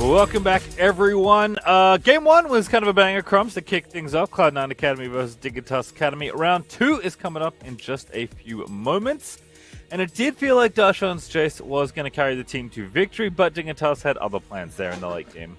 Welcome back, everyone. Game 1 was kind of a banger, Crumbs, to kick things off. Cloud9 Academy versus Dignitas Academy. Round 2 is coming up in just a few moments. And it did feel like Darshan's Jace was going to carry the team to victory, but Dignitas had other plans there in the late game.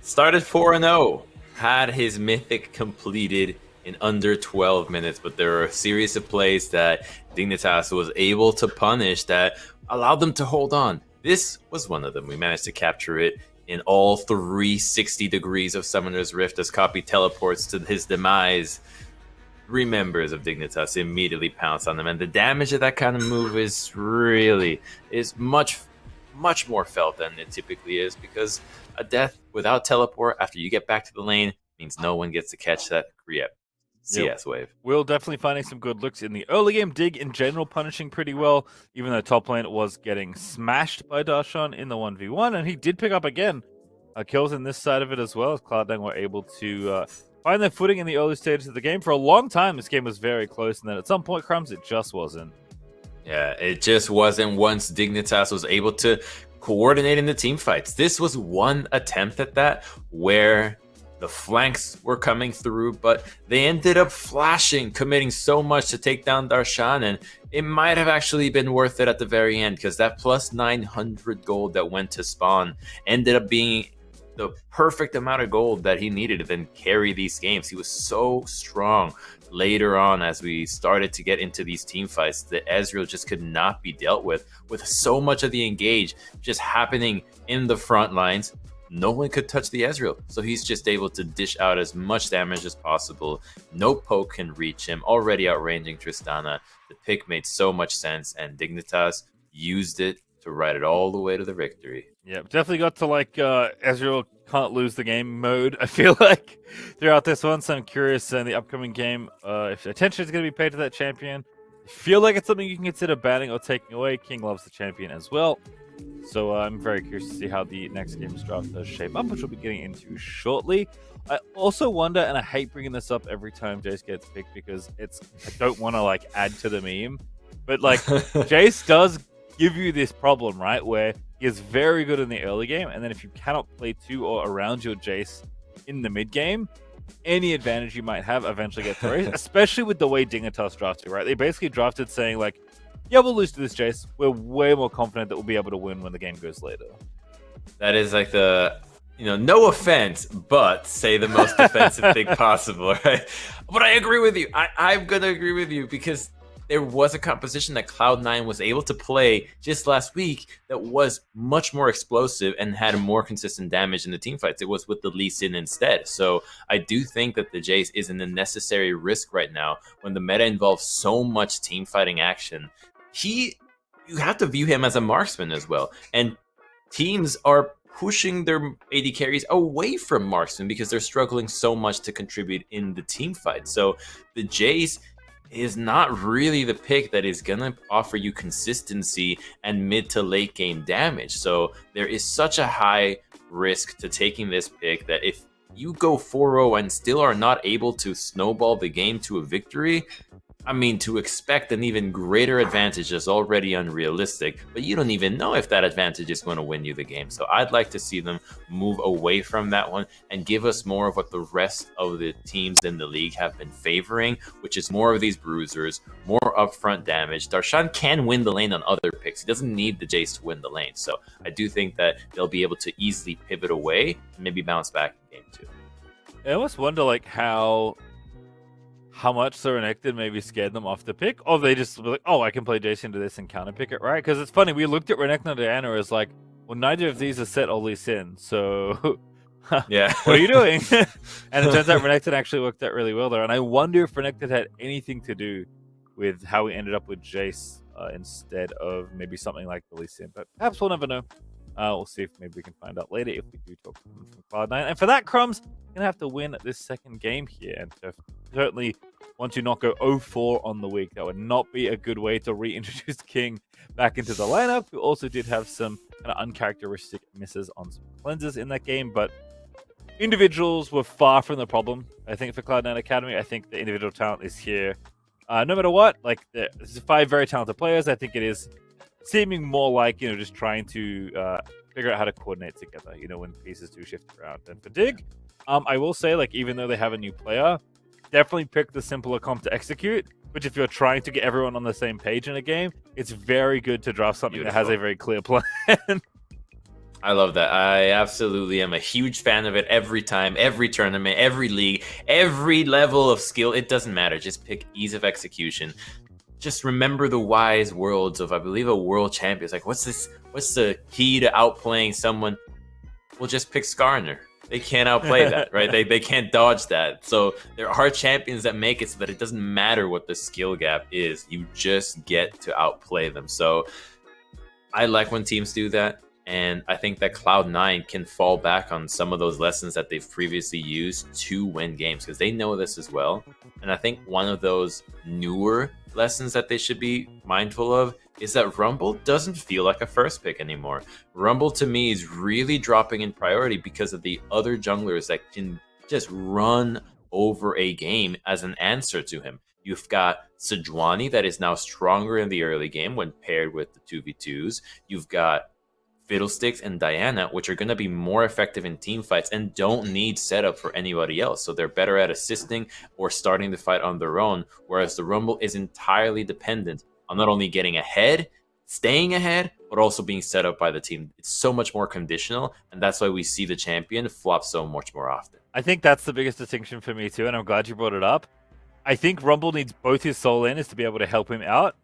Started 4-0, had his mythic completed in under 12 minutes, but there were a series of plays that Dignitas was able to punish that allowed them to hold on. This was one of them. We managed to capture it in all 360 degrees of Summoner's Rift as Copy teleports to his demise. 3 members of Dignitas immediately pounce on them, and the damage of that kind of move is much more felt than it typically is, because a death without teleport after you get back to the lane means no one gets to catch that CS wave. Will definitely finding some good looks in the early game. Dig in general punishing pretty well, even though top lane was getting smashed by Darshan in the 1v1, and he did pick up again kills in this side of it as well, as Cloud9 were able to find their footing in the early stages of the game. For a long time, this game was very close, and then at some point, Crumbs, it just wasn't. Yeah, it just wasn't once Dignitas was able to coordinate in the team fights. This was one attempt at that where the flanks were coming through, but they ended up flashing, committing so much to take down Darshan, and it might have actually been worth it at the very end, because that plus 900 gold that went to spawn ended up being the perfect amount of gold that he needed to then carry these games. He was so strong later on as we started to get into these team fights that Ezreal just could not be dealt with so much of the engage just happening in the front lines. No one could touch the Ezreal, so he's just able to dish out as much damage as possible. No poke can reach him, already outranging Tristana. The pick made so much sense, and Dignitas used it to ride it all the way to the victory. Yeah, definitely got to like Ezreal can't lose the game mode, I feel like, throughout this one. So I'm curious in the upcoming game if attention is going to be paid to that champion. I feel like it's something you can consider banning or taking away. King loves the champion as well. So I'm very curious to see how the next game's draft does shape up, which we'll be getting into shortly. I also wonder, and I hate bringing this up every time Jace gets picked because I don't want to like add to the meme, but like Jace does give you this problem, right, where he is very good in the early game, and then if you cannot play to or around your Jace in the mid game, any advantage you might have eventually gets erased, especially with the way Dignitas drafted, right? They basically drafted saying like, yeah, we'll lose to this Jace. We're way more confident that we'll be able to win when the game goes later. That is like the, no offense, but say the most offensive thing possible, right? But I agree with you. I'm going to agree with you, because there was a composition that Cloud9 was able to play just last week that was much more explosive and had more consistent damage in the team fights. It was with the Lee Sin instead. So I do think that the Jace isn't a necessary risk right now when the meta involves so much team fighting action. You have to view him as a marksman as well. And teams are pushing their AD carries away from marksman because they're struggling so much to contribute in the team fight. So the Jace is not really the pick that is going to offer you consistency and mid to late game damage. So there is such a high risk to taking this pick that if you go 4-0 and still are not able to snowball the game to a victory, I mean, to expect an even greater advantage is already unrealistic, but you don't even know if that advantage is going to win you the game. So I'd like to see them move away from that one and give us more of what the rest of the teams in the league have been favoring, which is more of these bruisers, more upfront damage. Darshan can win the lane on other picks. He doesn't need the Jace to win the lane. So I do think that they'll be able to easily pivot away and maybe bounce back in game 2. I almost wonder like how much Serenected maybe scared them off the pick, or they just were like, oh, I can play Jason to this and counter pick it, right? Because it's funny, we looked at Renekton and Diana as like, well, neither of these are set or Lee Sin, so yeah, what are you doing? And it turns out Renekton actually worked out really well there, and I wonder if Renekton had anything to do with how we ended up with Jace instead of maybe something like the Lee Sin, but perhaps we'll never know. We'll see if maybe we can find out later if we do talk to them from Cloud9. And for that, Crumbs, you're going to have to win this second game here. And certainly, once you not go 0-4 on the week, that would not be a good way to reintroduce King back into the lineup. We also did have some kind of uncharacteristic misses on some cleanses in that game, but individuals were far from the problem. I think for Cloud9 Academy, I think the individual talent is here. No matter what, like, there's 5 very talented players. I think it is seeming more like, just trying to figure out how to coordinate together, when pieces do shift around. And for Dig, I will say, like, even though they have a new player, definitely pick the simpler comp to execute, which if you're trying to get everyone on the same page in a game, it's very good to draft something that has a very clear plan. I love that. I absolutely am a huge fan of it every time, every tournament, every league, every level of skill. It doesn't matter. Just pick ease of execution. Just remember the wise words of, I believe, a world champion. It's like, what's the key to outplaying someone? Well, just pick Skarner. They can't outplay that, right? They can't dodge that. So there are champions that make it so that it doesn't matter what the skill gap is. You just get to outplay them. So I like when teams do that. And I think that Cloud9 can fall back on some of those lessons that they've previously used to win games, because they know this as well. And I think one of those newer lessons that they should be mindful of is that Rumble doesn't feel like a first pick anymore. Rumble, to me, is really dropping in priority because of the other junglers that can just run over a game as an answer to him. You've got Sejuani that is now stronger in the early game when paired with the 2v2s. You've got Fiddlesticks and Diana, which are going to be more effective in team fights and don't need setup for anybody else. So they're better at assisting or starting the fight on their own, whereas the Rumble is entirely dependent on not only getting ahead, staying ahead, but also being set up by the team. It's so much more conditional, and that's why we see the champion flop so much more often. I think that's the biggest distinction for me too, and I'm glad you brought it up. I think Rumble needs both his soul laners to be able to help him out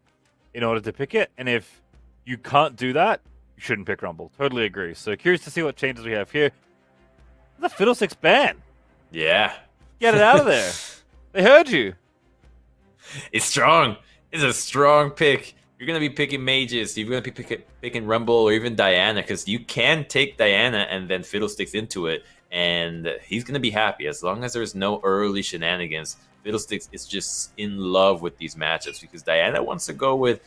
in order to pick it, and if you can't do that, you shouldn't pick Rumble. Totally agree. So curious to see what changes we have here. The Fiddlesticks ban. Yeah. Get it out of there. They heard you. It's strong. It's a strong pick. You're going to be picking mages. You're going to be picking Rumble or even Diana, because you can take Diana and then Fiddlesticks into it, and he's going to be happy. As long as there's no early shenanigans, Fiddlesticks is just in love with these matchups, because Diana wants to go with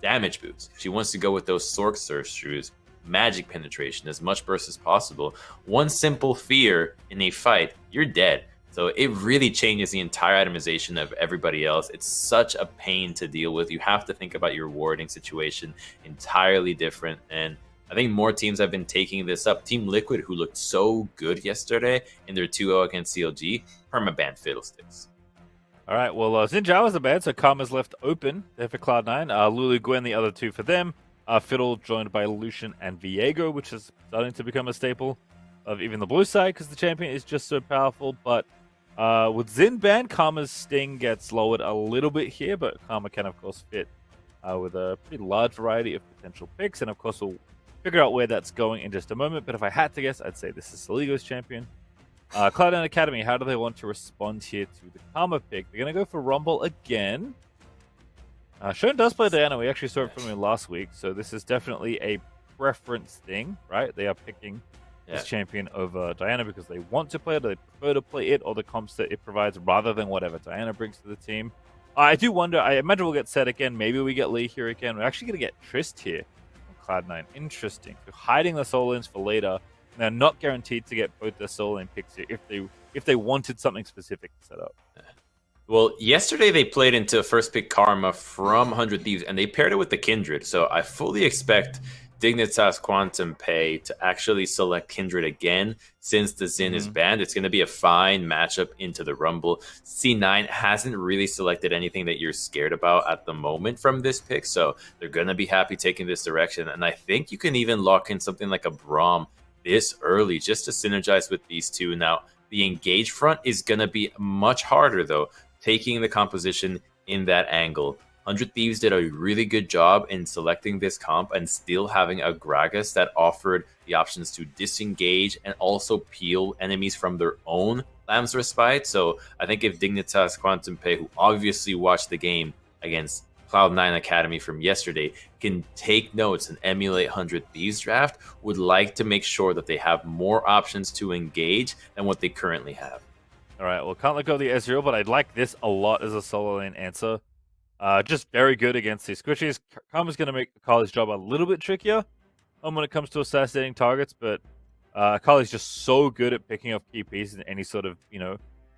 damage boots. She wants to go with those sorcerers, magic penetration, as much burst as possible. One simple fear in a fight, you're dead. So it really changes the entire itemization of everybody else. It's such a pain to deal with. You have to think about your warding situation entirely different. And I think more teams have been taking this up. Team Liquid, who looked so good yesterday in their 2-0 against CLG, permaban Fiddlesticks. All right, well, Xin Zhao is a ban, so Karma's left open there for Cloud9. Lulu, Gwen, the other two for them. Fiddle joined by Lucian and Viego, which is starting to become a staple of even the blue side because the champion is just so powerful. But with Xin ban, Karma's sting gets lowered a little bit here, but Karma can, of course, fit with a pretty large variety of potential picks. And, of course, we'll figure out where that's going in just a moment. But if I had to guess, I'd say this is Saligo's champion. Cloud9 Academy, how do they want to respond here to the Karma pick? They're going to go for Rumble again. Shone does play Diana. We actually saw it from him last week, so this is definitely a preference thing, right? They are picking this champion over Diana because they want to play it, or they prefer to play it, or the comps that it provides rather than whatever Diana brings to the team. I do wonder, I imagine we'll get Set again. Maybe we get Lee here again. We're actually going to get Trist here on Cloud9. Interesting. So hiding the soul ins for later. They're not guaranteed to get both their soul lane picks here if they wanted something specific to set up. Well, yesterday they played into first pick Karma from 100 Thieves, and they paired it with the Kindred. So I fully expect Dignitas QNTM to actually select Kindred again since the Xin is banned. It's going to be a fine matchup into the Rumble. C9 hasn't really selected anything that you're scared about at the moment from this pick, so they're going to be happy taking this direction. And I think you can even lock in something like a Braum this early just to synergize with these two. Now, the engage front is going to be much harder, though, taking the composition in that angle. 100 Thieves did a really good job in selecting this comp and still having a Gragas that offered the options to disengage and also peel enemies from their own Lamb's Respite. So I think if Dignitas QNTM, who obviously watched the game against Cloud9 Academy from yesterday, can take notes and emulate 100 Thieves draft, would like to make sure that they have more options to engage than what they currently have. All right, well, can't let go of the Ezreal, but I'd like this a lot as a solo lane answer. Just very good against these squishies. Karma's going to make Akali's job a little bit trickier when it comes to assassinating targets, but Akali's just so good at picking up key pieces in any sort of,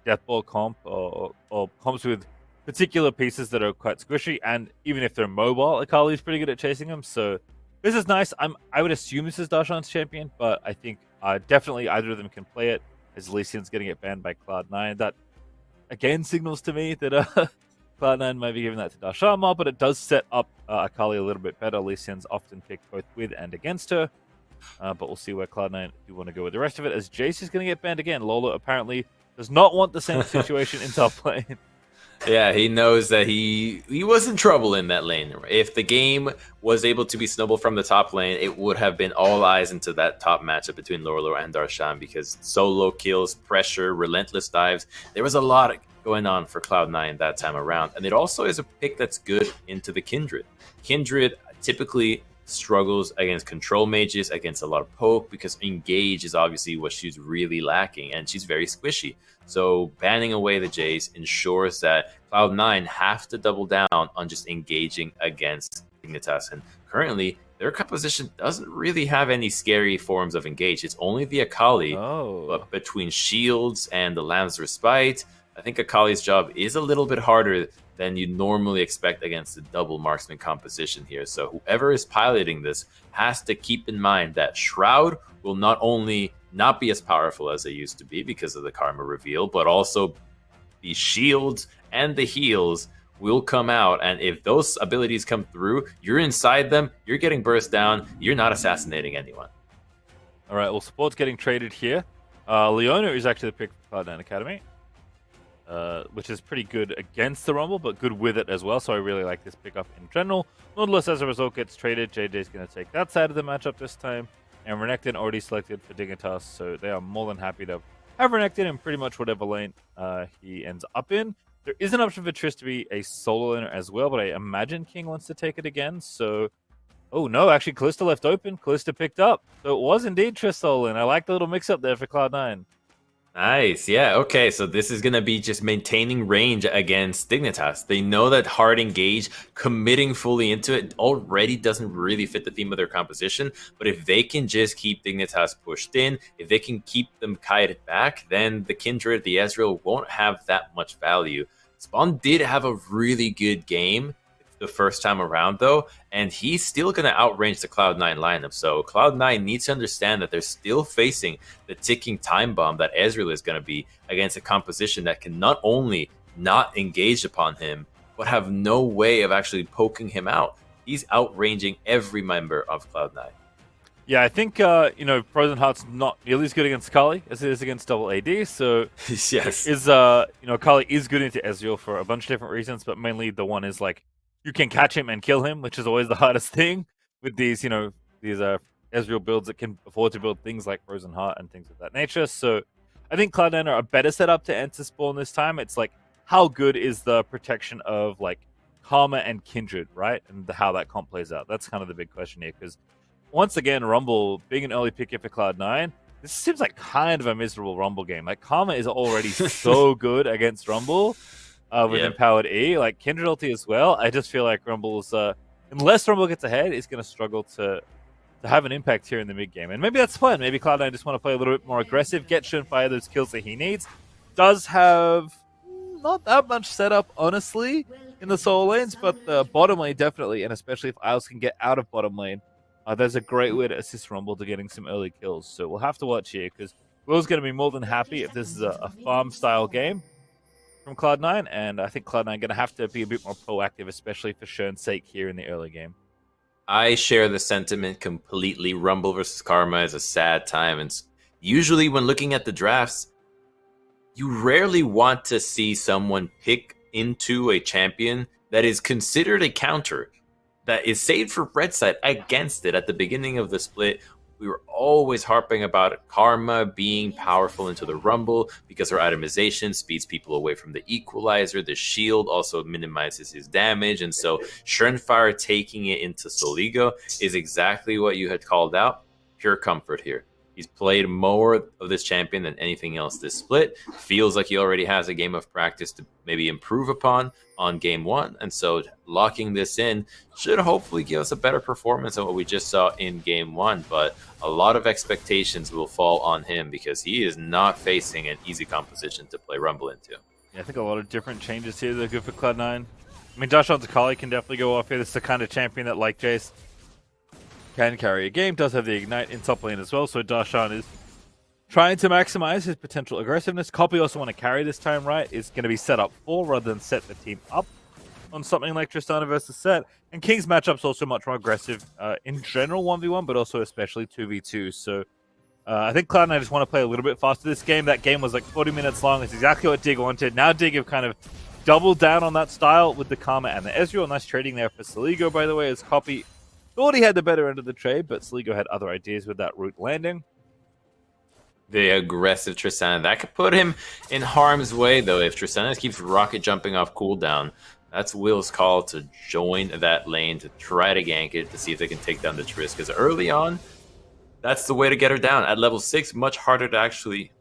death ball comp or comps with particular pieces that are quite squishy, and even if they're mobile, Akali's pretty good at chasing them, so This is nice. I would assume this is Darshan's champion, but I think definitely either of them can play it. As Elysian's going to get banned by Cloud9. That again signals to me that Cloud9 might be giving that to Darshan more, but it does set up Akali a little bit better. Elysian's often picked both with and against her. But we'll see where Cloud9 do want to go with the rest of it, as Jace is going to get banned again. Lola apparently does not want the same situation in top lane. Yeah, he knows that he was in trouble in that lane. If the game was able to be snowballed from the top lane, it would have been all eyes into that top matchup between Lola and Darshan, because solo kills, pressure, relentless dives. There was a lot going on for Cloud9 that time around. And it also is a pick that's good into the Kindred. Kindred typically struggles against control mages, against a lot of poke, because engage is obviously what she's really lacking, and she's very squishy. So banning away the Jace ensures that Cloud9 have to double down on just engaging against Dignitas. And currently, their composition doesn't really have any scary forms of engage. It's only the Akali, but between shields and the Lamb's Respite, I think Akali's job is a little bit harder than you normally expect against the double marksman composition here. So whoever is piloting this has to keep in mind that Shroud will not only not be as powerful as they used to be because of the Karma reveal, but also the shields and the heals will come out. And if those abilities come through, you're inside them, you're getting burst down, you're not assassinating anyone. All right, well, support's getting traded here. Leona is actually the pick for Cloud9 Academy. Which is pretty good against the Rumble, but good with it as well. So I really like this pickup in general. Nautilus, as a result, gets traded. JJ's going to take that side of the matchup this time. And Renekton already selected for Dignitas, so they are more than happy to have Renekton in pretty much whatever lane he ends up in. There is an option for Triss to be a solo laner as well, but I imagine King wants to take it again. So, oh no, actually Callista left open. Callista picked up. So it was indeed Triss solo lane. I like the little mix-up there for Cloud9. Nice, yeah, okay, so this is going to be just maintaining range against Dignitas. They know that hard engage, committing fully into it, already doesn't really fit the theme of their composition, but if they can just keep Dignitas pushed in, if they can keep them kited back, then the Kindred, the Ezreal, won't have that much value. Spawn did have a really good game the first time around, though, and he's still going to outrange the Cloud9 lineup. So Cloud9 needs to understand that they're still facing the ticking time bomb that Ezreal is going to be against a composition that can not only not engage upon him, but have no way of actually poking him out. He's outranging every member of Cloud9. Yeah, I think, Frozen Heart's not nearly as good against Kali as it is against double AD, so yes. Kali is good into Ezreal for a bunch of different reasons, but mainly the one is, like, you can catch him and kill him, which is always the hardest thing with these, Ezreal builds that can afford to build things like Frozen Heart and things of that nature. So I think Cloud9 are a better setup to enter Spawn this time. It's like, how good is the protection of, like, Karma and Kindred, right? And how that comp plays out. That's kind of the big question here, because once again, Rumble being an early pick here for Cloud9, this seems like kind of a miserable Rumble game. Like, Karma is already so good against Rumble. With Empowered E, like Kindred ulti as well. I just feel like Rumble's, unless Rumble gets ahead, is going to struggle to have an impact here in the mid game. And maybe that's fun. Maybe Cloud9 just want to play a little bit more aggressive, get Shinfire those kills that he needs. Does have not that much setup, honestly, in the solo lanes, but the bottom lane definitely, and especially if Isles can get out of bottom lane, there's a great way to assist Rumble to getting some early kills. So we'll have to watch here, because Will's going to be more than happy if this is a farm-style game from Cloud9, and I think Cloud9 going to have to be a bit more proactive, especially for Shern's sake here in the early game. I share the sentiment completely. Rumble versus Karma is a sad time, and usually when looking at the drafts, you rarely want to see someone pick into a champion that is considered a counter, that is saved for red side against it. At the beginning of the split, we were always harping about Karma being powerful into the Rumble because her itemization speeds people away from the equalizer. The shield also minimizes his damage. And so Shenfire taking it into Soligo is exactly what you had called out. Pure comfort here. He's played more of this champion than anything else this split. Feels like he already has a game of practice to maybe improve upon on game one. And so locking this in should hopefully give us a better performance than what we just saw in game one. But a lot of expectations will fall on him because he is not facing an easy composition to play Rumble into. Yeah, I think a lot of different changes here that are good for Cloud9. I mean, Darshan's Akali can definitely go off here. This is the kind of champion that, like Jace, can carry a game, does have the Ignite in top lane as well, so Darshan is trying to maximize his potential aggressiveness. Copy also want to carry this time, right? Is going to be set up for rather than set the team up on something like Tristana versus Set. And King's matchup's also much more aggressive in general 1v1, but also especially 2v2. So I think Cloud9 just want to play a little bit faster this game. That game was like 40 minutes long. It's exactly what DIGA wanted. Now DIGA have kind of doubled down on that style with the Karma and the Ezreal. Nice trading there for Saligo, by the way, as Copy thought he had the better end of the trade, but Saligo had other ideas with that route landing. The aggressive Tristana. That could put him in harm's way, though, if Tristana keeps rocket jumping off cooldown. That's Will's call to join that lane, to try to gank it, to see if they can take down the Triss. Because early on, that's the way to get her down. At level 6, much harder to actually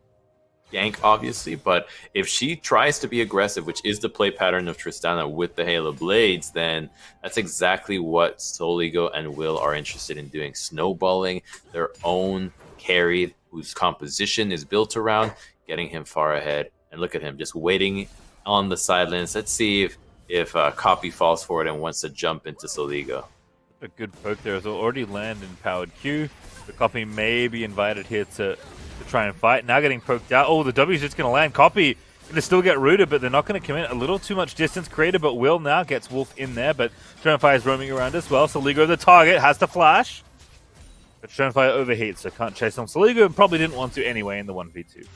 gank, obviously. But if she tries to be aggressive, which is the play pattern of Tristana with the Halo Blades, then that's exactly what Soligo and Will are interested in doing. Snowballing their own carry, whose composition is built around getting him far ahead. And look at him, just waiting on the sidelines. Let's see if Copy falls for it and wants to jump into Soligo. A good poke there. It'll already land in powered Q. The Copy may be invited here to try and fight. Now getting poked out. Oh, the W's just going to land. Copy going to still get rooted, but they're not going to commit. A little too much distance created, but Will now gets Wolf in there. But Sternfire is roaming around as well. Soligo, the target, has to flash. But Sternfire overheats, so can't chase on Soligo, and probably didn't want to anyway in the 1v2.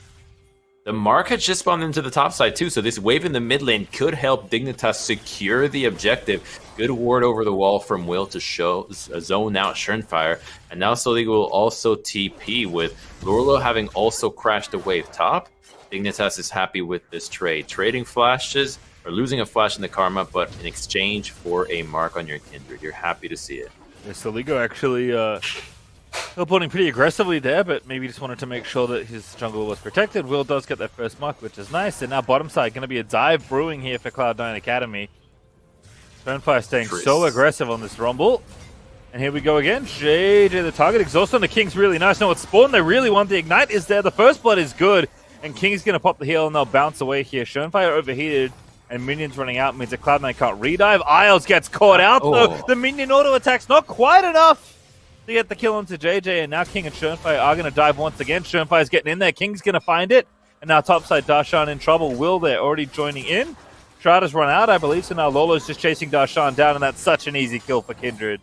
The Mark had just spawned into the top side too, so this wave in the mid lane could help Dignitas secure the objective. Good ward over the wall from Will to zone out Sternfire, and now Soligo will also TP with Lorlo having also crashed the wave top. Dignitas is happy with this trade. Trading flashes, or losing a flash in the Karma, but in exchange for a mark on your Kindred. You're happy to see it. Yeah, Soligo actually teleporting pretty aggressively there, but maybe just wanted to make sure that his jungle was protected. Will does get that first mark, which is nice. And now bottom side, going to be a dive brewing here for Cloud9 Academy. Sternfire staying so aggressive on this Rumble. And here we go again. JJ the target. Exhaust on the King's really nice. Now it's spawn. They really want the Ignite is there. The first blood is good. And King's going to pop the heal and they'll bounce away here. Sternfire overheated. And minions running out means that Cloud9 can't redive. Isles gets caught out though. The minion auto attack's not quite enough to get the kill onto JJ, and now King and Sternfire are going to dive once again. Sternfire's getting in there. King's going to find it. And now topside, Darshan in trouble. Will there already joining in. Strata's run out, I believe, so now Lolo's just chasing Darshan down, and that's such an easy kill for Kindred.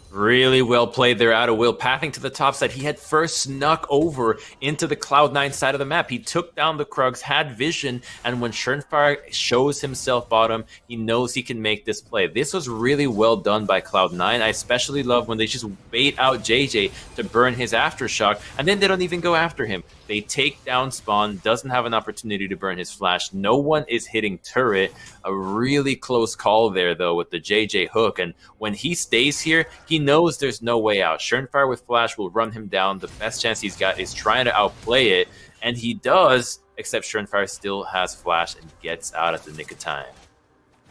Really well played there out of Will, pathing to the top side. He had first snuck over into the Cloud9 side of the map. He took down the Krugs, had vision, and when Sternfire shows himself bottom, he knows he can make this play. This was really well done by Cloud9. I especially love when they just bait out JJ to burn his Aftershock, and then they don't even go after him. They take down Spawn, doesn't have an opportunity to burn his flash. No one is hitting turret. A really close call there, though, with the JJ hook. And when he stays here, he knows there's no way out. Sternfire with flash will run him down. The best chance he's got is trying to outplay it. And he does, except Sternfire still has flash and gets out at the nick of time.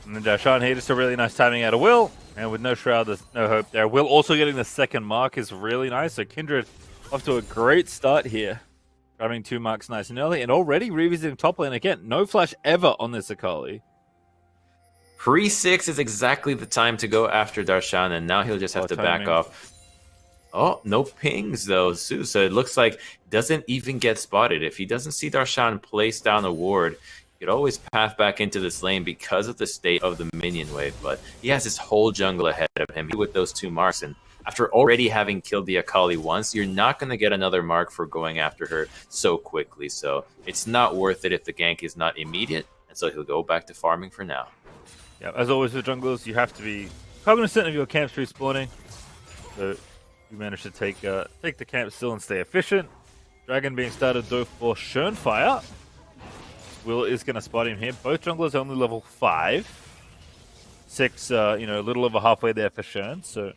And then Darshan here, just a really nice timing out of Will. And with no Shroud, there's no hope there. Will also getting the second mark is really nice. So Kindred off to a great start here. Grabbing 2 marks nice and early, and already revisiting top lane again. No flash ever on this Akali. Pre-6 is exactly the time to go after Darshan, and now he'll just have to back off. Oh, no pings though, Sue. So it looks like doesn't even get spotted. If he doesn't see Darshan place down a ward, he could always path back into this lane because of the state of the minion wave. But he has his whole jungle ahead of him with those 2 marks, and after already having killed the Akali once, you're not going to get another mark for going after her so quickly. So it's not worth it if the gank is not immediate. And so he'll go back to farming for now. Yeah, as always with junglers, you have to be cognizant of your camps respawning. So you manage to take the camp still and stay efficient. Dragon being started though for Sternfire. Will is going to spot him here. Both junglers only level 5. 6, a little over halfway there for Stern. So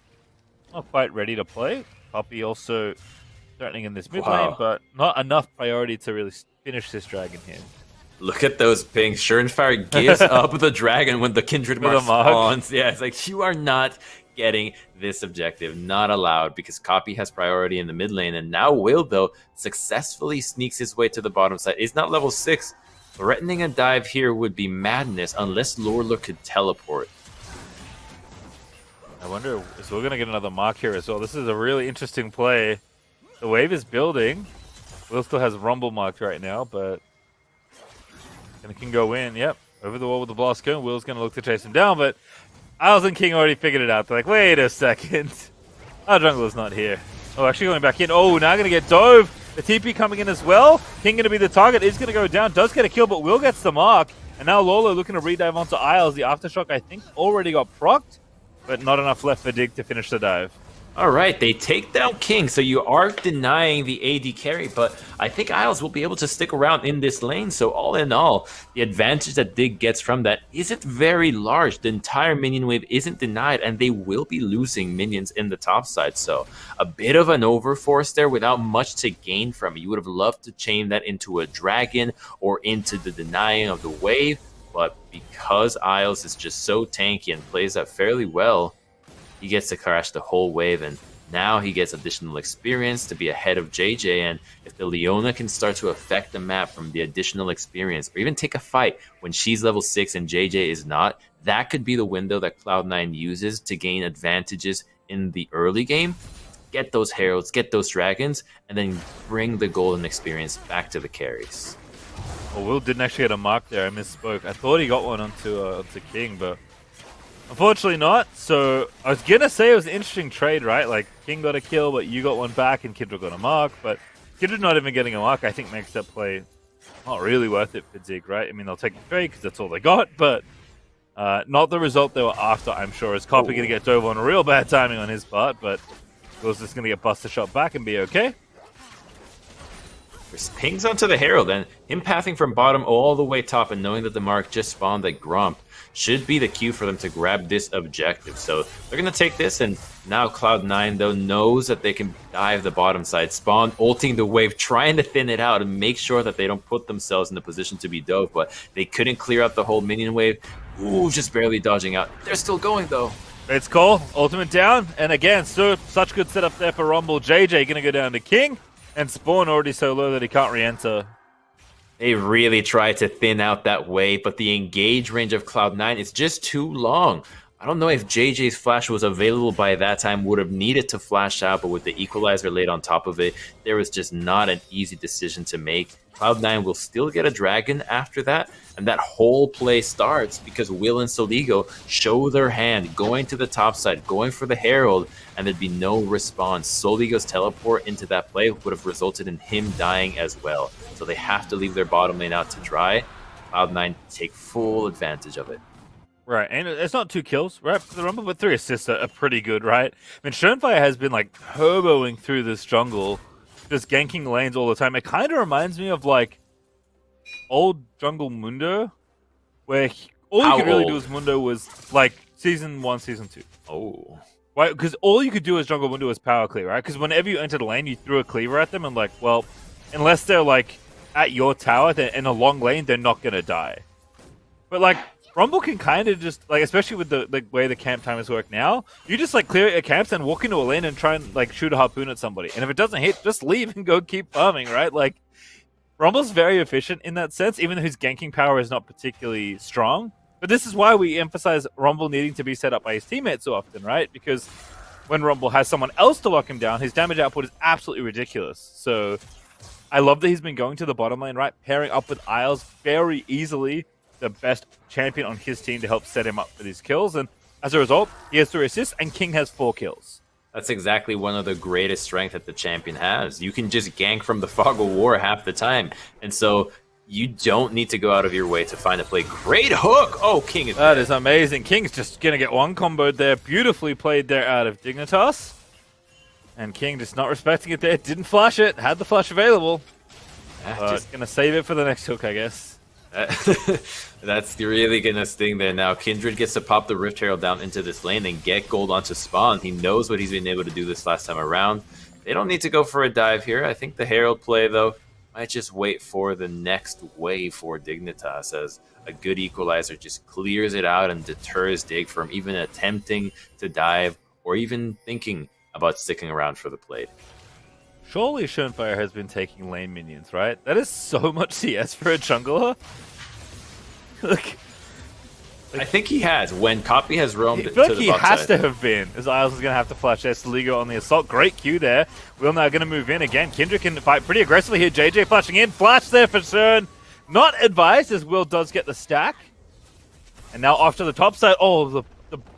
not quite ready to play. Poppy also threatening in this mid lane, but not enough priority to really finish this dragon here. Look at those pings. Sternfire gives up the dragon when the Kindred mark spawns. Yeah, it's like, you are not getting this objective. Not allowed, because Copy has priority in the mid lane. And now Will, though, successfully sneaks his way to the bottom side. He's not level 6. Threatening a dive here would be madness unless Lorlo could teleport. I wonder, so we're going to get another mark here as well. This is a really interesting play. The wave is building. Will still has Rumble marked right now, but can go in. Yep, over the wall with the blast cone. Will's going to look to chase him down, but Isles and King already figured it out. They're like, wait a second. Our jungler's not here. Oh, actually going back in. Oh, now going to get dove. The TP coming in as well. King going to be the target. Is going to go down. Does get a kill, but Will gets the mark. And now Lolo looking to redive onto Isles. The Aftershock, I think, already got procced, but not enough left for Dig to finish the dive. All right, they take down King, so you are denying the AD carry, but I think Isles will be able to stick around in this lane. So all in all, the advantage that Dig gets from that isn't very large. The entire minion wave isn't denied, and they will be losing minions in the top side. So a bit of an overforce there without much to gain from it. You would have loved to chain that into a dragon or into the denying of the wave, but because Isles is just so tanky and plays that fairly well, he gets to crash the whole wave, and now he gets additional experience to be ahead of JJ. And if the Leona can start to affect the map from the additional experience, or even take a fight when she's level 6 and JJ is not, that could be the window that Cloud9 uses to gain advantages in the early game, get those heralds, get those dragons, and then bring the golden experience back to the carries. Well, Will didn't actually get a mark there. I misspoke. I thought he got one onto King, but unfortunately not. So I was going to say it was an interesting trade, right? Like, King got a kill, but you got one back, and Kindred got a mark. But Kindred not even getting a mark, I think, makes that play not really worth it for Dig, right? I mean, they'll take the trade because that's all they got, but not the result they were after, I'm sure. Is Copy going to get dove on a real bad timing on his part, but Will's just going to get Buster shot back and be okay. Pings onto the Herald, and him pathing from bottom all the way top and knowing that the mark just spawned at Grump should be the cue for them to grab this objective. So they're going to take this, and now Cloud9, though, knows that they can dive the bottom side, spawn, ulting the wave, trying to thin it out and make sure that they don't put themselves in the position to be dove, but they couldn't clear out the whole minion wave. Ooh, just barely dodging out. They're still going, though. It's cool. Ultimate down, and again, such good setup there for Rumble. JJ going to go down to King, and Spawn already so low that he can't re-enter. They really tried to thin out that wave, but the engage range of Cloud9 is just too long. I don't know if JJ's flash was available by that time, would have needed to flash out, but with the equalizer laid on top of it, there was just not an easy decision to make. Cloud9 will still get a dragon after that, and that whole play starts because Will and Soligo show their hand, going to the top side, going for the Herald, and there'd be no response. Soligo's teleport into that play would have resulted in him dying as well. So they have to leave their bottom lane out to dry. Cloud9 take full advantage of it. Right, and it's not 2 kills, right, for the Rumble, but 3 assists are pretty good, right? I mean, Schoenfire has been, like, turboing through this jungle, just ganking lanes all the time. It kind of reminds me of, like, old Jungle Mundo, where all you could really do as Mundo was, like, Season 1, Season 2. Oh. Right, because all you could do as Jungle Mundo was power clear, right? Because whenever you entered a lane, you threw a cleaver at them, and, like, well, unless they're, like, at your tower, they're in a long lane, they're not going to die. But, like, Rumble can kind of just, like, especially with the way the camp timers work now, you just, like, clear your camps and walk into a lane and try and, like, shoot a harpoon at somebody. And if it doesn't hit, just leave and go keep farming, right? Like, Rumble's very efficient in that sense, even though his ganking power is not particularly strong. But this is why we emphasize Rumble needing to be set up by his teammates so often, right? Because when Rumble has someone else to lock him down, his damage output is absolutely ridiculous. So I love that he's been going to the bottom lane, right? Pairing up with Isles very easily, the best champion on his team to help set him up for these kills. And as a result, he has 3 assists and King has 4 kills. That's exactly one of the greatest strengths that the champion has. You can just gank from the fog of war half the time. And so you don't need to go out of your way to find a play. Great hook! Oh, King is That is amazing. King's just going to get one comboed there. Beautifully played there out of Dignitas. And King just not respecting it there. Didn't flash it. Had the flash available. Just going to save it for the next hook, I guess. That's really gonna sting there now. Kindred gets to pop the Rift Herald down into this lane and get gold onto Spawn. He knows what he's been able to do this last time around. They don't need to go for a dive here. I think the Herald play, though, might just wait for the next wave for Dignitas, as a good equalizer just clears it out and deters Dig from even attempting to dive or even thinking about sticking around for the plate. Surely Schoenfire has been taking lane minions, right? That is so much CS for a jungler. Look, I think he has. When Copy has roamed I feel to like the he bot has side. to have been, as Isles is going to have to flash Esteligo on the assault. Great Q there. Will now going to move in again. Kindred can fight pretty aggressively here. JJ flashing in. Flash there for Cern. Not advised, as Will does get the stack. And now off to the top side. Oh, the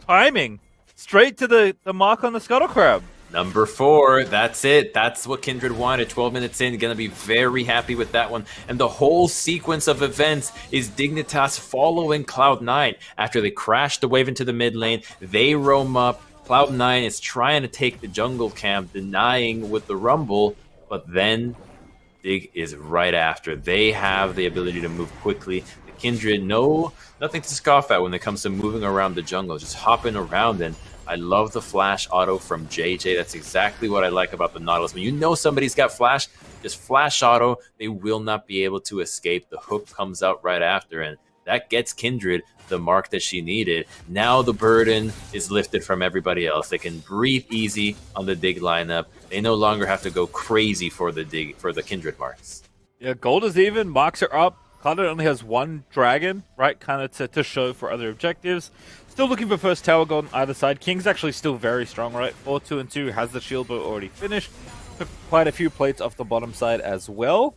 timing. Straight to the mark on the Scuttle Crab. Number 4, that's it. That's what Kindred wanted. 12 minutes in, gonna be very happy with that one. And the whole sequence of events is Dignitas following Cloud9. After they crash the wave into the mid lane, they roam up. Cloud9 is trying to take the jungle camp, denying with the Rumble, but then Dig is right after. They have the ability to move quickly. The Kindred, nothing to scoff at when it comes to moving around the jungle, just hopping around. And I love the flash auto from JJ. That's exactly what I like about the Nautilus. When you know somebody's got flash, just flash auto. They will not be able to escape. The hook comes out right after, and that gets Kindred the mark that she needed. Now the burden is lifted from everybody else. They can breathe easy on the Dig lineup. They no longer have to go crazy for the Kindred marks. Yeah, gold is even. Marks are up. Cloud9 only has one dragon, right? Kind of to show for other objectives. Still looking for first tower gold on either side. King's actually still very strong, right? 4-2 and 2 has the shield bow already finished. Took quite a few plates off the bottom side as well.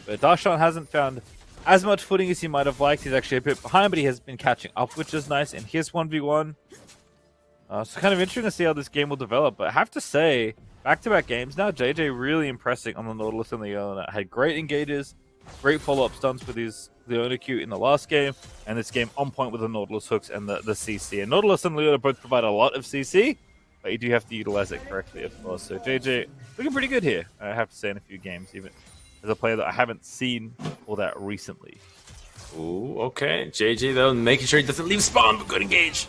But Darshan hasn't found as much footing as he might have liked. He's actually a bit behind, but he has been catching up, which is nice. And here's 1v1. So kind of interesting to see how this game will develop. But I have to say, back-to-back games now, JJ really impressing on the Nautilus and Leona. Had great engages, great follow-up stunts with his Leona Q in the last game, and this game on point with the Nautilus hooks and the CC. And Nautilus and Leona both provide a lot of CC, but you do have to utilize it correctly, of course. So JJ looking pretty good here, I have to say, in a few games, even as a player that I haven't seen all that recently. Ooh, okay. JJ, though, making sure he doesn't leave spawn, but good engage.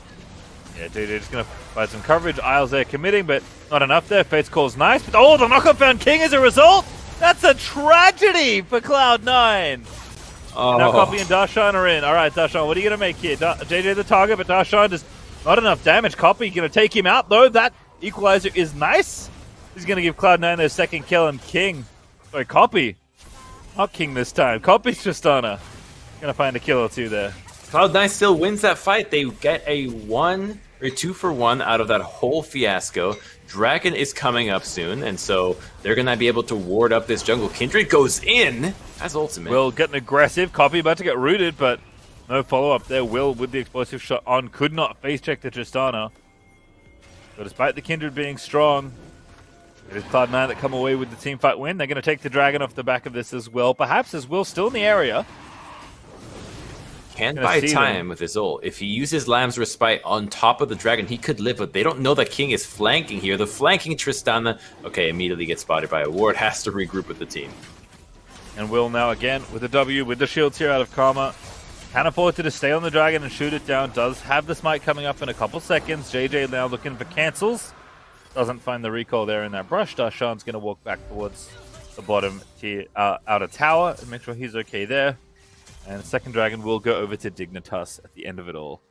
Yeah, JJ just going to provide some coverage. Isles there committing, but not enough there. Fate's Call's nice, but oh, the knockup found King as a result! That's a tragedy for Cloud9! Oh. Now Copy and Darshan are in. Alright, Darshan, what are you going to make here? JJ the target, but Darshan just not enough damage. Copy going to take him out, though. That equalizer is nice. He's going to give Cloud9 their second kill, and King. Sorry, Copy. Not King this time. Copy's just on a. Going to find a kill or two there. Cloud9 still wins that fight. They get a 1 or 2 for 1 out of that whole fiasco. Dragon is coming up soon, and so they're going to be able to ward up this jungle. Kindred goes in as ultimate. Will getting aggressive. Copy about to get rooted, but no follow-up there. Will with the explosive shot on. Could not face check the Tristana. So despite the Kindred being strong, it is Cloud9 that come away with the team fight win. They're going to take the Dragon off the back of this as well. Perhaps as Will still in the area. Can buy time with his ult. If he uses Lamb's Respite on top of the Dragon, he could live, but they don't know that King is flanking here. The flanking Tristana, okay, immediately gets spotted by a ward, has to regroup with the team. And Will now again with the W, with the shields here out of Karma. Can afford to just stay on the Dragon and shoot it down. Does have the smite coming up in a couple seconds. JJ now looking for cancels. Doesn't find the recall there in that brush. Darshan's going to walk back towards the bottom tier, outer tower and make sure he's okay there. And the second Dragon will go over to Dignitas at the end of it all.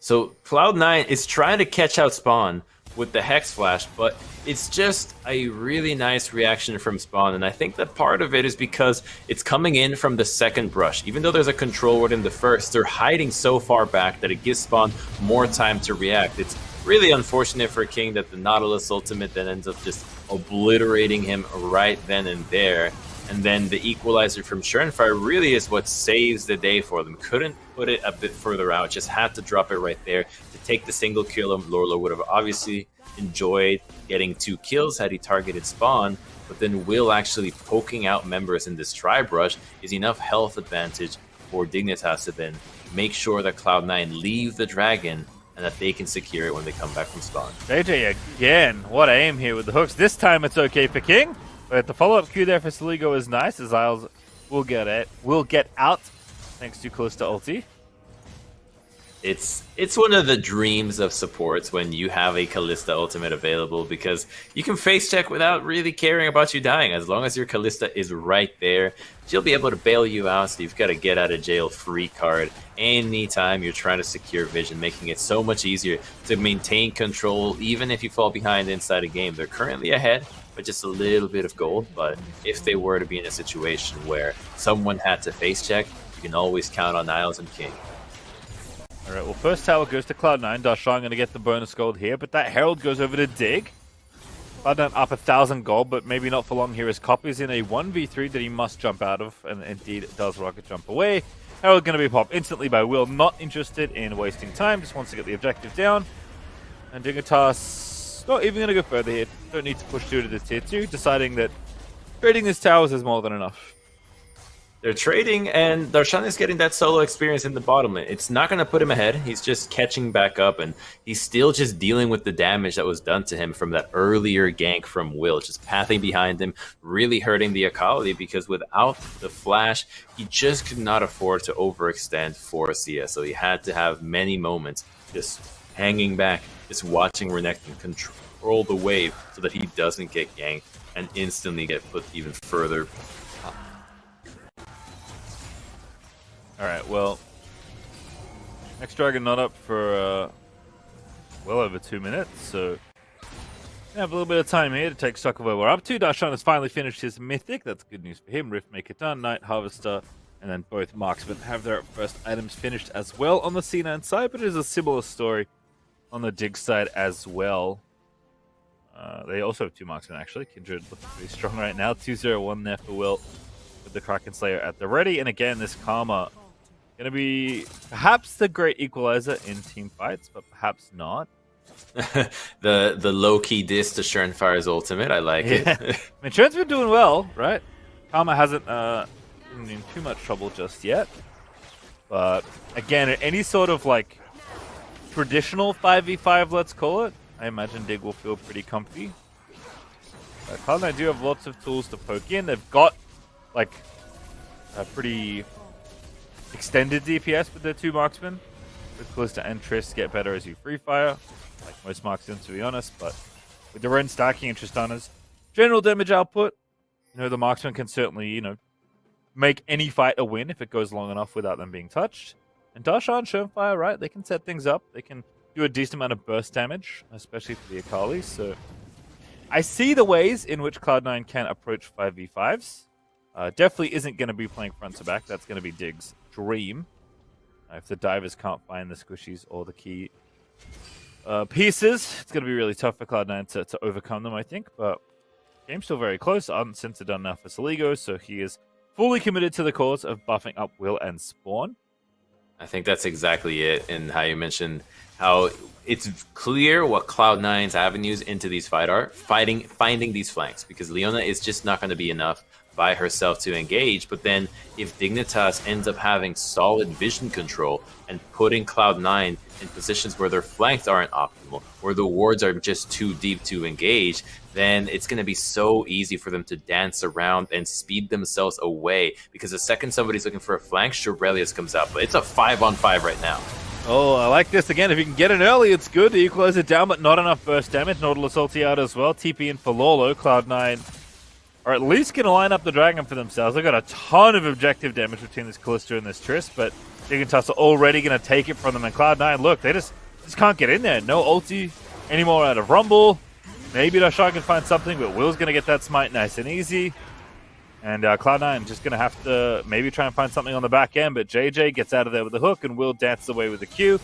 So Cloud9 is trying to catch out Spawn with the Hex Flash, but it's just a really nice reaction from Spawn, and I think that part of it is because it's coming in from the second brush. Even though there's a control ward in the first, they're hiding so far back that it gives Spawn more time to react. It's really unfortunate for King that the Nautilus ultimate then ends up just obliterating him right then and there. And then the equalizer from Surenfire really is what saves the day for them. Couldn't put it a bit further out, just had to drop it right there to take the single kill. Lorlo would have obviously enjoyed getting 2 kills had he targeted Spawn, but then Will actually poking out members in this tri-brush is enough health advantage for Dignitas to then make sure that Cloud9 leave the Dragon and that they can secure it when they come back from Spawn. JJ again, what aim here with the hooks. This time it's okay for King. But the follow-up Q there for Saligo is nice, as Isles will get out thanks to close to ulti. It's one of the dreams of supports when you have a Kalista ultimate available, because you can face check without really caring about you dying. As long as your Kalista is right there, she'll be able to bail you out, so you've got a get out of jail free card anytime you're trying to secure vision, making it so much easier to maintain control even if you fall behind inside a game. They're currently ahead but just a little bit of gold, but if they were to be in a situation where someone had to face check, you can always count on Isles and King. Alright, well, first tower goes to Cloud9. Darshan going to get the bonus gold here, but that Herald goes over to Dig. Cloud9 up 1,000 gold, but maybe not for long here as Copy's in a 1v3 that he must jump out of, and indeed does rocket jump away. Herald going to be popped instantly by Will, not interested in wasting time, just wants to get the objective down. And Dignitas not even going to go further here, don't need to push through to the tier 2, deciding that trading these towers is more than enough. They're trading, and Darshan is getting that solo experience in the bottom lane. It's not going to put him ahead. He's just catching back up, and he's still just dealing with the damage that was done to him from that earlier gank from Will, just pathing behind him, really hurting the Akali, because without the flash, he just could not afford to overextend for CS. So he had to have many moments just hanging back, just watching Renekton control the wave so that he doesn't get ganked and instantly get put even further. Alright, well, next Dragon not up for well over 2 minutes, so we have a little bit of time here to take stock of where we're up to. Darshan has finally finished his Mythic, that's good news for him. Riftmaker done, Night Harvester, and then both Marksmen have their first items finished as well on the C9 side, but it is a similar story on the Dig side as well. They also have 2 Marksmen actually. Kindred looking pretty strong right now, 2-0-1 there for Will with the Kraken Slayer at the ready, and again this Karma going to be perhaps the great equalizer in team fights, but perhaps not. the low-key diss to Surefire's ultimate, I like it. I mean, Shuren's been doing well, right? Karma hasn't been in too much trouble just yet. But again, any sort of like traditional 5v5, let's call it, I imagine Dig will feel pretty comfy. Cloud9 do have lots of tools to poke in. They've got like a pretty extended DPS with their 2 marksmen. With Callista and Triss get better as you free fire, like most marksmen to be honest, but with the Ren stacking and Tristana's general damage output, you know, the marksman can certainly, you know, make any fight a win if it goes long enough without them being touched. And Darshan, Surefier, right, they can set things up. They can do a decent amount of burst damage, especially for the Akali, so I see the ways in which Cloud9 can approach 5v5s. Definitely isn't going to be playing front to back. That's going to be Dig's dream. If the divers can't find the squishies or the key pieces, it's going to be really tough for Cloud9 to overcome them, I think. But game's still very close. Uncensored are done now for Saligo, so he is fully committed to the cause of buffing up Will and Spawn. I think that's exactly it, and how you mentioned how it's clear what Cloud9's avenues into these fight are, finding these flanks, because Leona is just not going to be enough by herself to engage. But then if Dignitas ends up having solid vision control and putting Cloud9 in positions where their flanks aren't optimal, where the wards are just too deep to engage, then it's going to be so easy for them to dance around and speed themselves away, because the second somebody's looking for a flank, Shurelius comes out. But it's a 5-on-5 right now. Oh, I like this. Again, if you can get it early, it's good to equalize it down, but not enough burst damage. Nautilus ulti out as well. TP in for Lolo. Cloud9 are at least going to line up the Dragon for themselves. They've got a ton of objective damage between this Callista and this Triss, but Dignitas are already going to take it from them. And Cloud9, look, they just can't get in there. No ulti anymore out of Rumble. Maybe Darshan can find something, but Will's going to get that smite nice and easy. And Cloud9 just going to have to maybe try and find something on the back end, but JJ gets out of there with the hook, and Will dances away with the Q.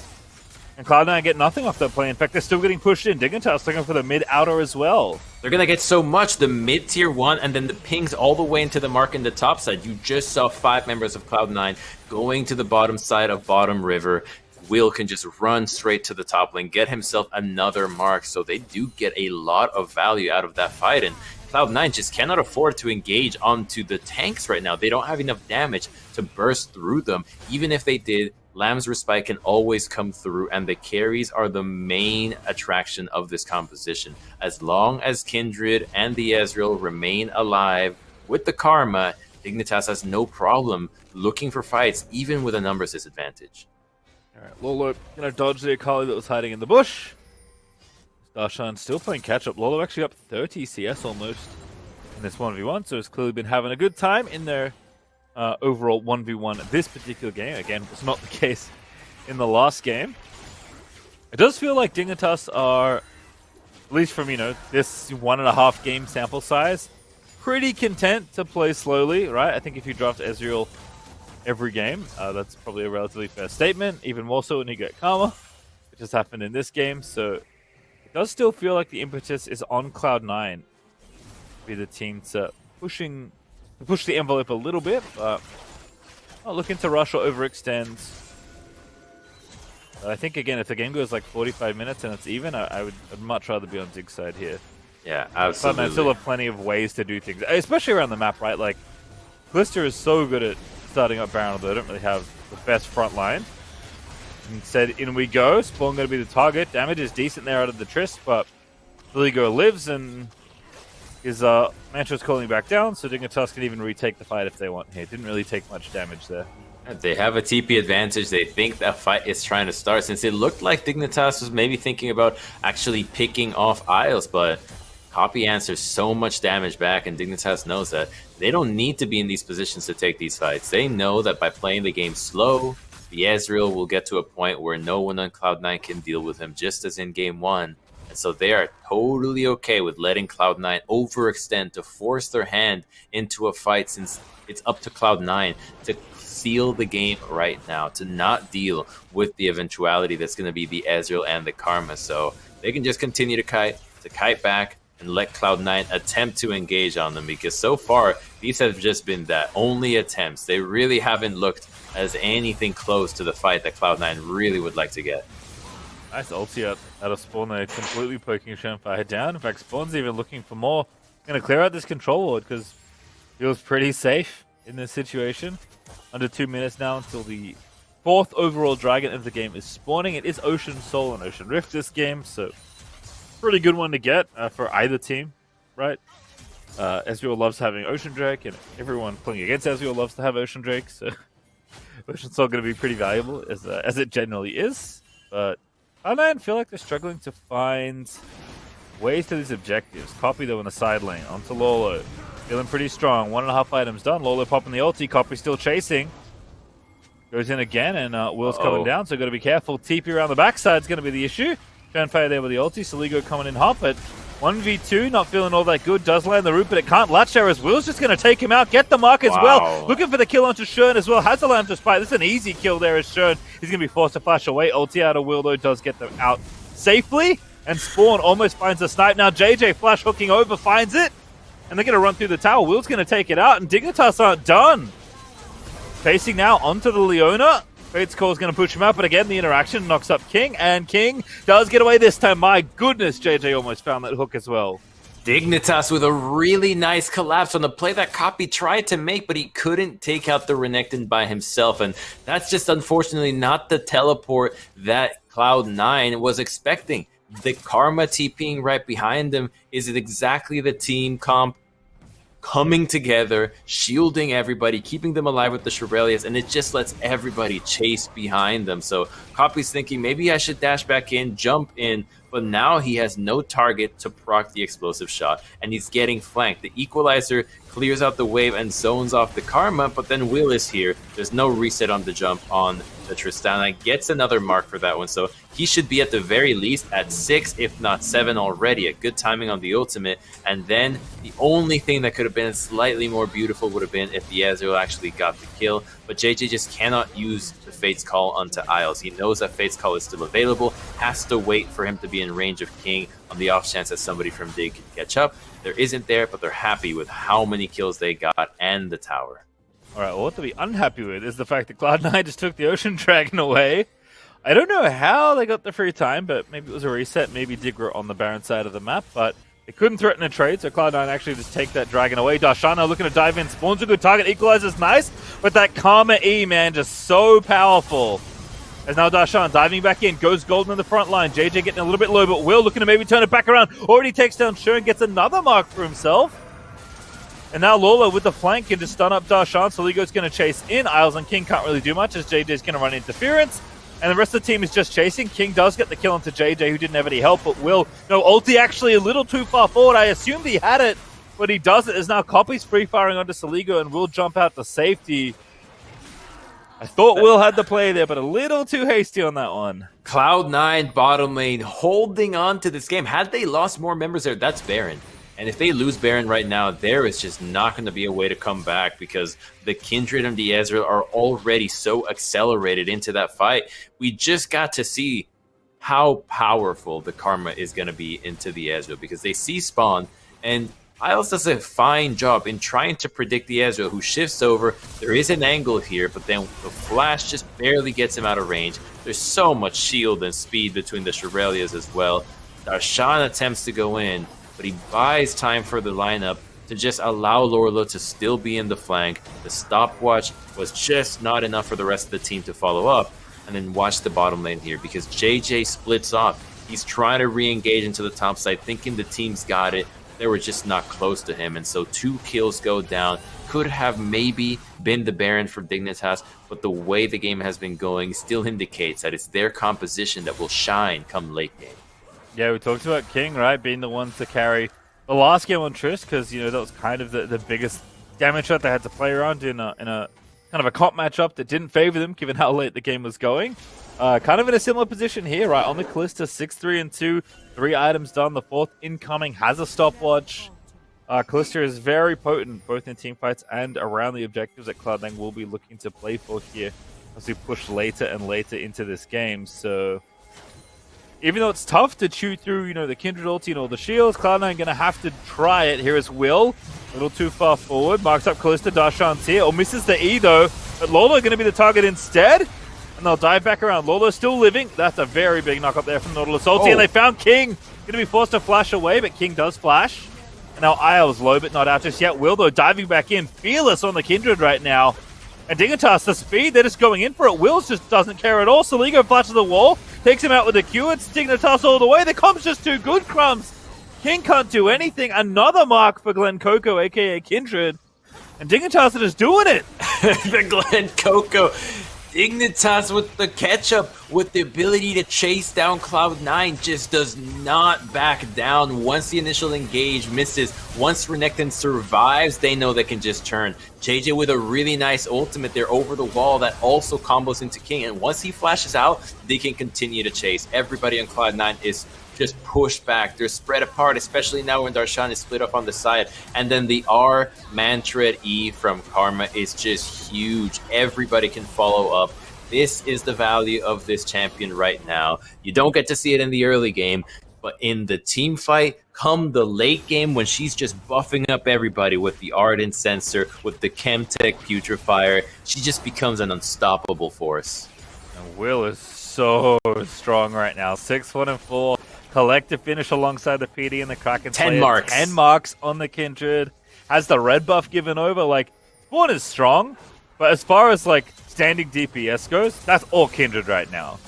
And Cloud9 get nothing off that play. In fact, they're still getting pushed in. Dignitas looking for the mid-outer as well. They're going to get so much. The mid-tier 1 and then the pings all the way into the mark in the top side. You just saw 5 members of Cloud9 going to the bottom side of bottom river. Will can just run straight to the top lane, get himself another mark. So they do get a lot of value out of that fight. And Cloud9 just cannot afford to engage onto the tanks right now. They don't have enough damage to burst through them. Even if they did, Lamb's Respite can always come through, and the carries are the main attraction of this composition. As long as Kindred and the Ezreal remain alive with the Karma, Dignitas has no problem looking for fights, even with a numbers disadvantage. Alright, Lolo gonna dodge the Akali that was hiding in the bush. Darshan still playing catch-up. Lolo actually up 30 CS almost in this 1v1, so has clearly been having a good time in their overall 1v1 this particular game. Again, it's not the case in the last game. It does feel like Dignitas are, at least from, you know, this 1.5 game sample size, pretty content to play slowly, right? I think if you draft Ezreal every game. That's probably a relatively fair statement, even more so when you get Karma, which has happened in this game. So it does still feel like the impetus is on Cloud9 to be the team to push the envelope a little bit, but not looking to rush or overextend. I think, again, if the game goes like 45 minutes and it's even, I'd much rather be on Dig's side here. Yeah, absolutely. But I still have plenty of ways to do things, especially around the map, right? Like, Blister is so good at starting up Baron, although they don't really have the best front line. Instead, in we go. Spawn going to be the target. Damage is decent there out of the Trist, but Ligo lives, and his Mantra's calling back down, so Dignitas can even retake the fight if they want here. Didn't really take much damage there. They have a TP advantage. They think that fight is trying to start, since it looked like Dignitas was maybe thinking about actually picking off Isles, but Copy answers so much damage back, and Dignitas knows that they don't need to be in these positions to take these fights. They know that by playing the game slow, the Ezreal will get to a point where no one on Cloud9 can deal with him, just as in Game 1. And so they are totally okay with letting Cloud9 overextend to force their hand into a fight, since it's up to Cloud9 to seal the game right now, to not deal with the eventuality that's going to be the Ezreal and the Karma. So they can just continue to kite back, and let Cloud9 attempt to engage on them, because so far these have just been that only attempts. They really haven't looked as anything close to the fight that Cloud9 really would like to get. Nice ulti out of Spawn there, completely poking Shenfire down. In fact, Spawn's even looking for more. Going to clear out this control ward because feels pretty safe in this situation. Under 2 minutes now until the 4th overall dragon of the game is spawning. It is Ocean Soul and Ocean Rift this game, so pretty good one to get for either team, right? Ezreal loves having Ocean Drake, and everyone playing against Ezreal loves to have Ocean Drake, so Ocean Soul going to be pretty valuable, as it generally is. But Cloud9 feel like they're struggling to find ways to these objectives. Copy, though, in the side lane, onto Lolo. Feeling pretty strong. 1.5 items done. Lolo popping the ulti. Copy still chasing. Goes in again, and Will's coming down, so got to be careful. TP around the backside is going to be the issue. Fanfare there with the ulti. Saligo coming in hot, but 1v2, not feeling all that good. Does land the root, but it can't latch there, as Will's just going to take him out, get the mark as well. Looking for the kill onto Shern as well. Has the land to spite. This is an easy kill there as Shern. He's going to be forced to flash away. Ulti out of Will, though, does get them out safely. And Spawn almost finds a snipe. Now JJ flash hooking over, finds it. And they're going to run through the tower. Will's going to take it out, and Dignitas aren't done. Facing now onto the Leona. Fate's Call is going to push him out, but again, the interaction knocks up King, and King does get away this time. My goodness, JJ almost found that hook as well. Dignitas with a really nice collapse on the play that Copy tried to make, but he couldn't take out the Renekton by himself, and that's just unfortunately not the teleport that Cloud9 was expecting. The Karma TPing right behind them is exactly the team comp coming together, shielding everybody, keeping them alive with the Shurelius, and it just lets everybody chase behind them. So Copy's thinking, maybe I should dash back in, jump in, but now he has no target to proc the explosive shot, and he's getting flanked. The Equalizer clears out the wave and zones off the Karma, but then Will is here. There's no reset on the jump on the Tristana. Gets another mark for that one, so he should be at the very least at 6, if not 7 already. A good timing on the ultimate, and then the only thing that could have been slightly more beautiful would have been if the Ezreal actually got the kill, but JJ just cannot use the Fate's Call onto Isles. He knows that Fate's Call is still available, has to wait for him to be in range of King on the off chance that somebody from Dig can catch up. There isn't there, but they're happy with how many kills they got and the tower. Alright, well, what to be unhappy with is the fact that Cloud9 just took the Ocean Dragon away. I don't know how they got the free time, but maybe it was a reset, maybe Dig were on the Baron side of the map, but they couldn't threaten a trade, so Cloud9 actually just take that Dragon away. Darshana looking to dive in, Spawn's a good target, Equalizer's nice, but that Karma E, man, just so powerful. As now Darshan diving back in, goes golden in the front line. JJ getting a little bit low, but Will looking to maybe turn it back around. Already takes down Shern, gets another mark for himself. And now Lola with the flank can just stun up Darshan. Saligo's going to chase in. Isles and King can't really do much as JJ's going to run interference. And the rest of the team is just chasing. King does get the kill onto JJ, who didn't have any help, but Will. No, ulti actually a little too far forward. I assumed he had it, but he doesn't. As now Copy's free firing onto Saligo and Will jump out to safety. I thought Will had the play there, but a little too hasty on that one. Cloud9 bottom lane holding on to this game. Had they lost more members there, that's Baron. And if they lose Baron right now, there is just not going to be a way to come back because the Kindred and the Ezreal are already so accelerated into that fight. We just got to see how powerful the Karma is going to be into the Ezreal because they see spawn, and Isles does a fine job in trying to predict the Ezreal, who shifts over. There is an angle here, but then the flash just barely gets him out of range. There's so much shield and speed between the Shirelias as well. Darshan attempts to go in, but he buys time for the lineup to just allow Lorlo to still be in the flank. The stopwatch was just not enough for the rest of the team to follow up. And then watch the bottom lane here because JJ splits off. He's trying to re-engage into the top side, thinking the team's got it. They were just not close to him, and so 2 kills go down. Could have maybe been the Baron for Dignitas, but the way the game has been going still indicates that it's their composition that will shine come late game. Yeah, we talked about King, right, being the one to carry the last game on Triss, because that was kind of the biggest damage shot they had to play around in a kind of a comp matchup that didn't favor them, given how late the game was going. Kind of in a similar position here, right? On the Callista, 6-3-2, 3 items done. The 4th incoming has a stopwatch. Callista is very potent, both in team fights and around the objectives that Cloud9 will be looking to play for here as we push later and later into this game. So, even though it's tough to chew through, the Kindred ulti and all the shields, Cloud9 going to have to try it. Here is Will, a little too far forward, marks up Callista, Darshan's here, or misses the E though, but Lolo going to be the target instead. And they'll dive back around. Lolo's still living. That's a very big knock up there from Nautilus ulti. And they found King. Going to be forced to flash away, but King does flash. And now Isles low, but not out just yet. Will, though, diving back in. Fearless on the Kindred right now. And Dignitas, the speed, they're just going in for it. Wills just doesn't care at all. Soligo flashes the wall. Takes him out with the Q. It's Dignitas all the way. The comp's just too good, Crumbs. King can't do anything. Another mark for Glen Coco, a.k.a. Kindred. And Dignitas are just doing it. The Glen Coco. Dignitas with the catch-up, with the ability to chase down Cloud9, just does not back down. Once the initial engage misses, once Renekton survives, they know they can just turn. JJ with a really nice ultimate there over the wall that also combos into King, and once he flashes out, they can continue to chase. Everybody on Cloud9 is just pushed back. They're spread apart, especially now when Darshan is split up on the side. And then the R Mantred E from Karma is just huge. Everybody can follow up. This is the value of this champion right now. You don't get to see it in the early game, but in the team fight, come the late game when she's just buffing up everybody with the Ardent Sensor, with the Chemtech Putrefier, she just becomes an unstoppable force. And Will is so strong right now. 6-1-4. Collective finish alongside the PD and the Kraken. 10 marks. 10 marks on the Kindred. Has the red buff given over? Spawn is strong, but as far as, standing DPS goes, that's all Kindred right now.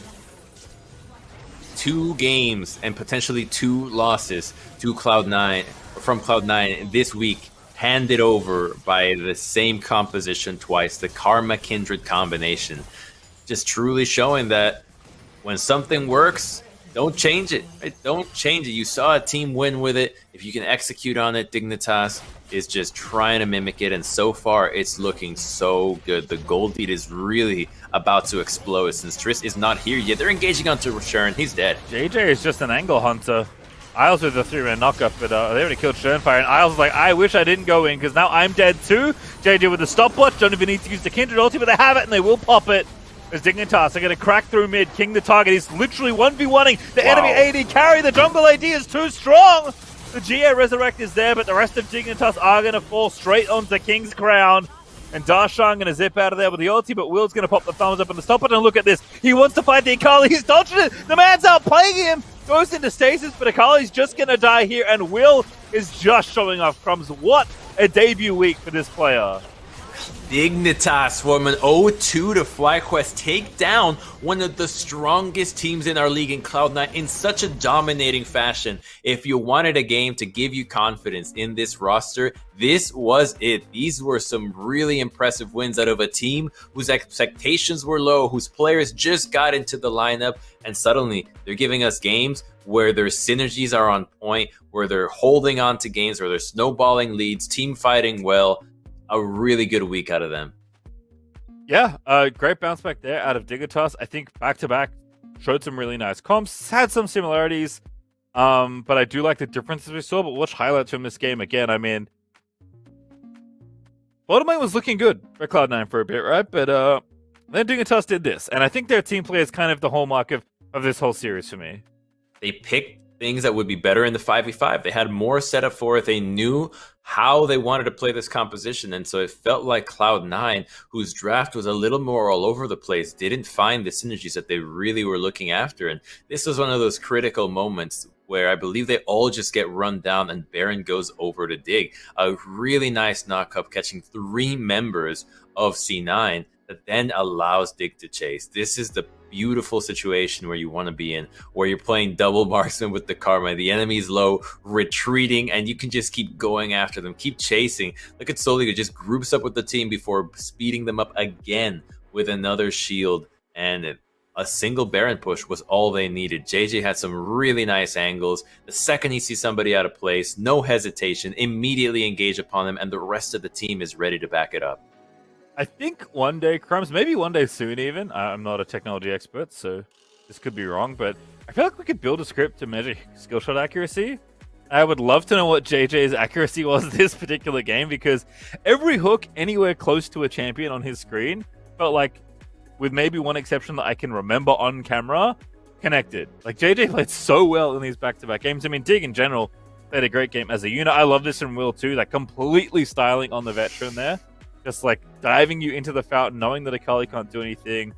2 games and potentially 2 losses to Cloud9, from Cloud9 this week, handed over by the same composition twice, the Karma Kindred combination. Just truly showing that when something works, don't change it. Right? Don't change it. You saw a team win with it. If you can execute on it, Dignitas is just trying to mimic it, and so far it's looking so good. The gold lead is really about to explode since Triss is not here yet. They're engaging onto Shern. He's dead. JJ is just an angle hunter. Isles with a 3-man knockup, but they already killed Shernfire, and Isles is like, I wish I didn't go in, because now I'm dead too. JJ with the stopwatch, don't even need to use the Kindred ulti, but they have it, and they will pop it. As Dignitas are going to crack through mid. King the target. He's literally 1v1ing the enemy AD carry. The jungle AD is too strong. The GA Resurrect is there, but the rest of Dignitas are going to fall straight onto King's crown. And Darshan going to zip out of there with the ulti, but Will's going to pop the thumbs up and the stop it. And look at this. He wants to fight the Akali. He's dodging it. The man's outplaying him. Goes into stasis, but Akali's just going to die here. And Will is just showing off Crumbs. What a debut week for this player. Dignitas from an 0-2 to FlyQuest take down one of the strongest teams in our league in Cloud9 in such a dominating fashion. If you wanted a game to give you confidence in this roster, this was it. These were some really impressive wins out of a team whose expectations were low, whose players just got into the lineup, and suddenly they're giving us games where their synergies are on point, where they're holding on to games, where they're snowballing leads, team fighting well. A really good week out of them. Yeah, great bounce back there out of Dignitas. I think back-to-back showed some really nice comps, had some similarities. But I do like the differences we saw. But watch highlights from this game again. I mean, bottom lane was looking good for Cloud9 for a bit, right? But then Dignitas did this, and I think their team play is kind of the hallmark of this whole series for me. They picked things that would be better in the 5v5. They had more set up for it. They knew how they wanted to play this composition. And so it felt like Cloud9, whose draft was a little more all over the place, didn't find the synergies that they really were looking after. And this was one of those critical moments where I believe they all just get run down and Baron goes over to Dig. A really nice knock-up, catching 3 members of C9 that then allows Dig to chase. This is the beautiful situation where you want to be in, where you're playing double marksman with the Karma. The enemy's low, retreating, and you can just keep going after them, keep chasing. Look at Soliga just groups up with the team before speeding them up again with another shield, and a single Baron push was all they needed. JJ had some really nice angles. The second he sees somebody out of place, no hesitation, immediately engage upon them, and the rest of the team is ready to back it up. I think one day, Crumbs, maybe one day soon even. I'm not a technology expert, so this could be wrong, but I feel like we could build a script to measure skill shot accuracy. I would love to know what JJ's accuracy was this particular game, because every hook anywhere close to a champion on his screen felt like, with maybe one exception that I can remember on camera, connected. Like, JJ played so well in these back-to-back games. I mean, Dig in general played a great game as a unit. I love this in Will too, like completely styling on the veteran there. Just like diving you into the fountain, knowing that Akali can't do anything.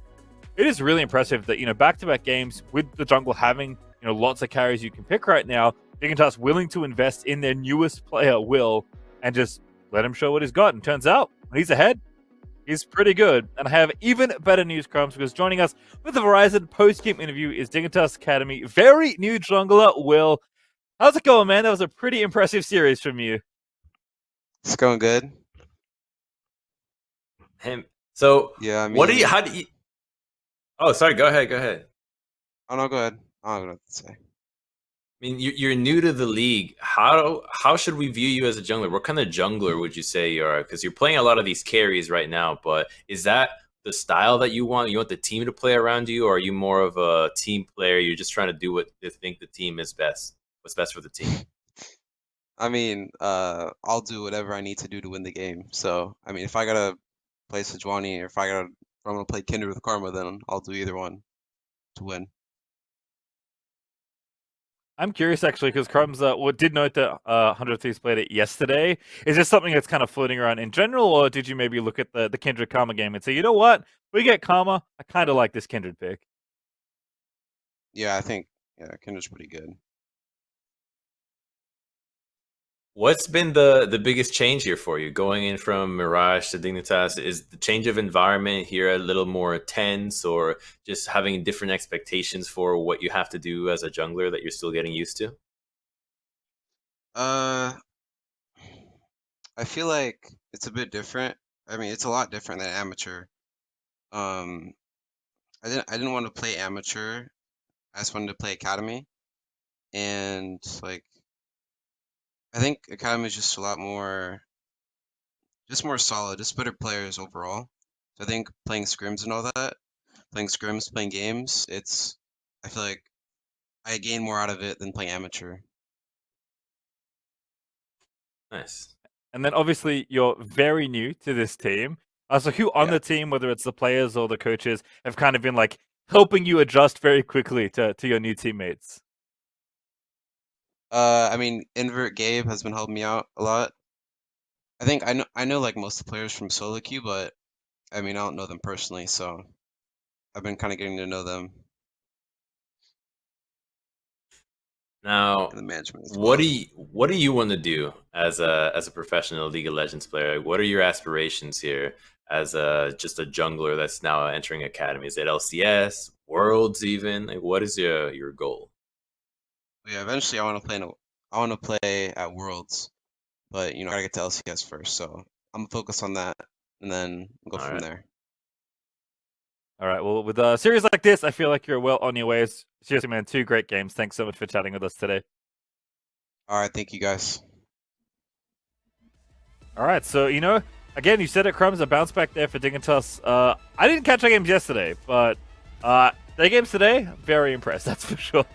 It is really impressive that, back-to-back games with the jungle having, lots of carries you can pick right now, Dignitas willing to invest in their newest player, Will, and just let him show what he's got. And turns out, when he's ahead, he's pretty good. And I have even better news, Crumbs, because joining us with the Verizon post-game interview is Dignitas Academy very new jungler, Will. How's it going, man? That was a pretty impressive series from you. It's going good. Him. So Yeah, I mean, what do you? How do you? Oh, sorry. Go ahead. Oh no, go ahead. I don't know what to say. I mean, you're new to the league. How should we view you as a jungler? What kind of jungler would you say you are? Because you're playing a lot of these carries right now, but is that the style that you want? You want the team to play around you, or are you more of a team player? You're just trying to do what you think the team is best. What's best for the team? I mean, I'll do whatever I need to do to win the game. So, I mean, if I gotta play Sejuani or if I'm gonna play Kindred with Karma, then I'll do either one to win. I'm curious actually, because Crumbs did note that 100 Thieves played it yesterday. Is this something that's kind of floating around in general, or did you maybe look at the Kindred Karma game and say, you know what, we get Karma, I kind of like this Kindred pick? Yeah, I think Kindred's pretty good. What's been the biggest change here for you, going in from Mirage to Dignitas? Is the change of environment here a little more tense, or just having different expectations for what you have to do as a jungler that you're still getting used to? I feel like it's a bit different. I mean, it's a lot different than amateur. I didn't want to play amateur. I just wanted to play academy, and like, I think academy is just a lot more, just more solid, just better players overall. So I think playing scrims and all that, playing games, I feel like I gain more out of it than playing amateur. Nice. And then obviously you're very new to this team. So who on the team, whether it's the players or the coaches, have kind of been like helping you adjust very quickly to your new teammates? I mean, Invert Gabe has been helping me out a lot. I think I know like most of the players from solo queue, but I mean I don't know them personally, so I've been kind of getting to know them. Now, And the management as what well. do you want to do as a professional League of Legends player? Like, what are your aspirations here as just a jungler that's now entering academy? Is it LCS, Worlds, even? Like, what is your goal? Yeah, eventually I want to play at Worlds, but I gotta get to LCS first, so I'm focused on that, and then go All from right. there. All right, well, with a series like this, I feel like you're well on your ways. Seriously, man, 2 great games. Thanks so much for chatting with us today. All right, thank you guys. All right, so, again, you said it, Crumbs, a bounce back there for Dignitas. I didn't catch our games yesterday, but their games today, very impressed, that's for sure.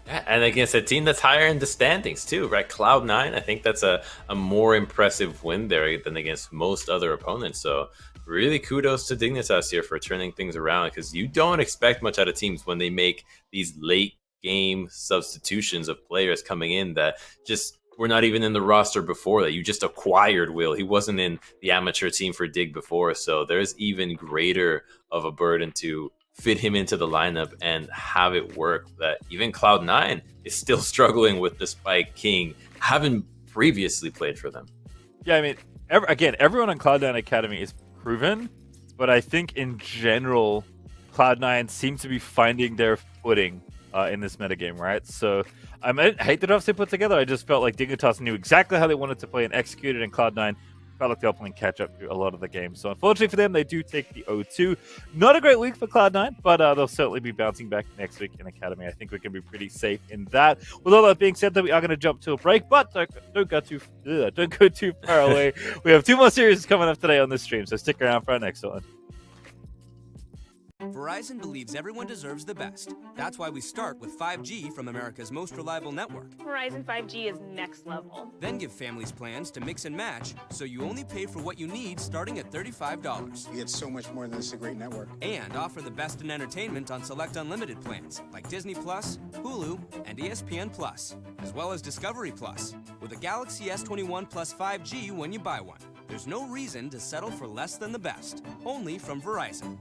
Yeah, and against a team that's higher in the standings too, right? Cloud9, I think that's a more impressive win there than against most other opponents. So really kudos to Dignitas here for turning things around, because you don't expect much out of teams when they make these late game substitutions of players coming in that just were not even in the roster before that. You just acquired Will. He wasn't in the amateur team for Dig before, so there's even greater of a burden to fit him into the lineup and have it work that even Cloud9 is still struggling with, despite King having previously played for them. Yeah, I mean, everyone on Cloud9 Academy is proven, but I think in general, Cloud9 seems to be finding their footing in this metagame, right? So I didn't hate the drafts they put together. I just felt like Dignitas knew exactly how they wanted to play and executed, and Cloud9 felt like they were playing catch up to a lot of the games. So unfortunately for them, they do take the 0-2. Not a great week for Cloud9, but they'll certainly be bouncing back next week in Academy. I think we can be pretty safe in that. With all that being said, though, we are going to jump to a break, but don't go too far away. We have 2 more series coming up today on this stream, so stick around for our next one. Verizon believes everyone deserves the best. That's why we start with 5G from America's most reliable network. Verizon 5G is next level. Then give families plans to mix and match, so you only pay for what you need starting at $35. You get so much more than this, a great network. And offer the best in entertainment on select unlimited plans, like Disney+, Hulu, and ESPN+, as well as Discovery+, with a Galaxy S21 Plus 5G when you buy one. There's no reason to settle for less than the best. Only from Verizon.